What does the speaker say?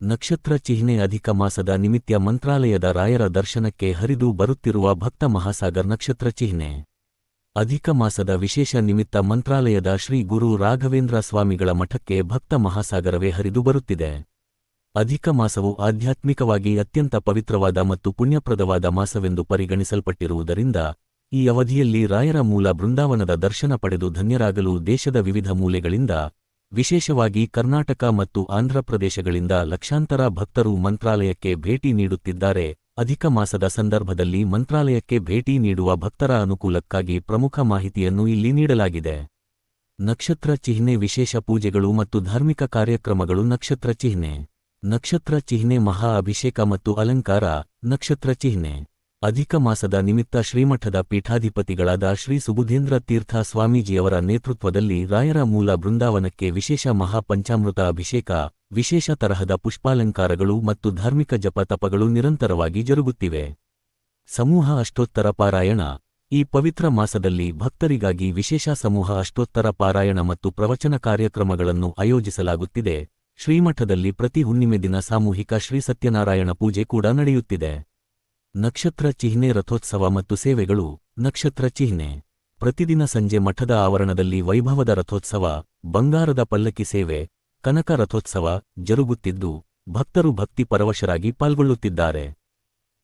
ನಕ್ಷತ್ರ ಚಿಹ್ನೆ ಅಧಿಕ ಮಾಸದ ನಿಮಿತ್ಯ ಮಂತ್ರಾಲಯದ ರಾಯರ ದರ್ಶನಕ್ಕೆ ಹರಿದು ಬರುತ್ತಿರುವ ಭಕ್ತ ಮಹಾಸಾಗರ್ ನಕ್ಷತ್ರ ಚಿಹ್ನೆ. ಅಧಿಕ ಮಾಸದ ವಿಶೇಷ ನಿಮಿತ್ತ ಮಂತ್ರಾಲಯದ ಶ್ರೀ ಗುರು ರಾಘವೇಂದ್ರ ಸ್ವಾಮಿಗಳ ಮಠಕ್ಕೆ ಭಕ್ತ ಮಹಾಸಾಗರವೇ ಹರಿದು ಬರುತ್ತಿದೆ. ಅಧಿಕ ಮಾಸವು ಆಧ್ಯಾತ್ಮಿಕವಾಗಿ ಅತ್ಯಂತ ಪವಿತ್ರವಾದ ಮತ್ತು ಪುಣ್ಯಪ್ರದವಾದ ಮಾಸವೆಂದು ಪರಿಗಣಿಸಲ್ಪಟ್ಟಿರುವುದರಿಂದ ಈ ಅವಧಿಯಲ್ಲಿ ರಾಯರ ಮೂಲ ಬೃಂದಾವನದ ದರ್ಶನ ಪಡೆದು ಧನ್ಯರಾಗಲು ದೇಶದ ವಿವಿಧ ಮೂಲೆಗಳಿಂದ, ವಿಶೇಷವಾಗಿ ಕರ್ನಾಟಕ ಮತ್ತು ಆಂಧ್ರಪ್ರದೇಶಗಳಿಂದ ಲಕ್ಷಾಂತರ ಭಕ್ತರು ಮಂತ್ರಾಲಯಕ್ಕೆ ಭೇಟಿ ನೀಡುತ್ತಿದ್ದಾರೆ. ಅಧಿಕ ಮಾಸದ ಸಂದರ್ಭದಲ್ಲಿ ಮಂತ್ರಾಲಯಕ್ಕೆ ಭೇಟಿ ನೀಡುವ ಭಕ್ತರ ಅನುಕೂಲಕ್ಕಾಗಿ ಪ್ರಮುಖ ಮಾಹಿತಿಯನ್ನು ಇಲ್ಲಿ ನೀಡಲಾಗಿದೆ. ನಕ್ಷತ್ರ ಚಿಹ್ನೆ ವಿಶೇಷ ಪೂಜೆಗಳು ಮತ್ತು ಧಾರ್ಮಿಕ ಕಾರ್ಯಕ್ರಮಗಳು. ನಕ್ಷತ್ರ ಚಿಹ್ನೆ. ನಕ್ಷತ್ರ ಚಿಹ್ನೆ ಮಹಾ ಅಭಿಷೇಕ ಮತ್ತು ಅಲಂಕಾರ. ನಕ್ಷತ್ರ ಚಿಹ್ನೆ ಅಧಿಕ ಮಾಸದ ನಿಮಿತ್ತ ಶ್ರೀಮಠದ ಪೀಠಾಧಿಪತಿಗಳಾದ ಶ್ರೀ ಸುಬುಧೇಂದ್ರ ತೀರ್ಥ ಸ್ವಾಮೀಜಿಯವರ ನೇತೃತ್ವದಲ್ಲಿ ರಾಯರ ಮೂಲ ಬೃಂದಾವನಕ್ಕೆ ವಿಶೇಷ ಮಹಾಪಂಚಾಮೃತ ಅಭಿಷೇಕ, ವಿಶೇಷ ತರಹದ ಪುಷ್ಪಾಲಂಕಾರಗಳು ಮತ್ತು ಧಾರ್ಮಿಕ ಜಪ ತಪಗಳು ನಿರಂತರವಾಗಿ ಜರುಗುತ್ತಿವೆ. ಸಮೂಹ ಅಷ್ಟೋತ್ತರ ಪಾರಾಯಣ. ಈ ಪವಿತ್ರ ಮಾಸದಲ್ಲಿ ಭಕ್ತರಿಗಾಗಿ ವಿಶೇಷ ಸಮೂಹ ಅಷ್ಟೋತ್ತರ ಪಾರಾಯಣ ಮತ್ತು ಪ್ರವಚನ ಕಾರ್ಯಕ್ರಮಗಳನ್ನು ಆಯೋಜಿಸಲಾಗುತ್ತಿದೆ. ಶ್ರೀಮಠದಲ್ಲಿ ಪ್ರತಿ ಹುಣ್ಣಿಮೆ ದಿನ ಸಾಮೂಹಿಕ ಶ್ರೀ ಸತ್ಯನಾರಾಯಣ ಪೂಜೆ ಕೂಡ ನಡೆಯುತ್ತಿದೆ. ನಕ್ಷತ್ರ ಚಿಹ್ನೆ ರಥೋತ್ಸವ ಮತ್ತು ಸೇವೆಗಳು. ನಕ್ಷತ್ರ ಚಿಹ್ನೆ ಪ್ರತಿದಿನ ಸಂಜೆ ಮಠದ ಆವರಣದಲ್ಲಿ ವೈಭವದ ರಥೋತ್ಸವ, ಬಂಗಾರದ ಪಲ್ಲಕ್ಕಿ ಸೇವೆ, ಕನಕ ರಥೋತ್ಸವ ಜರುಗುತ್ತಿದ್ದು ಭಕ್ತರು ಭಕ್ತಿ ಪರವಶರಾಗಿ ಪಾಲ್ಗೊಳ್ಳುತ್ತಿದ್ದಾರೆ.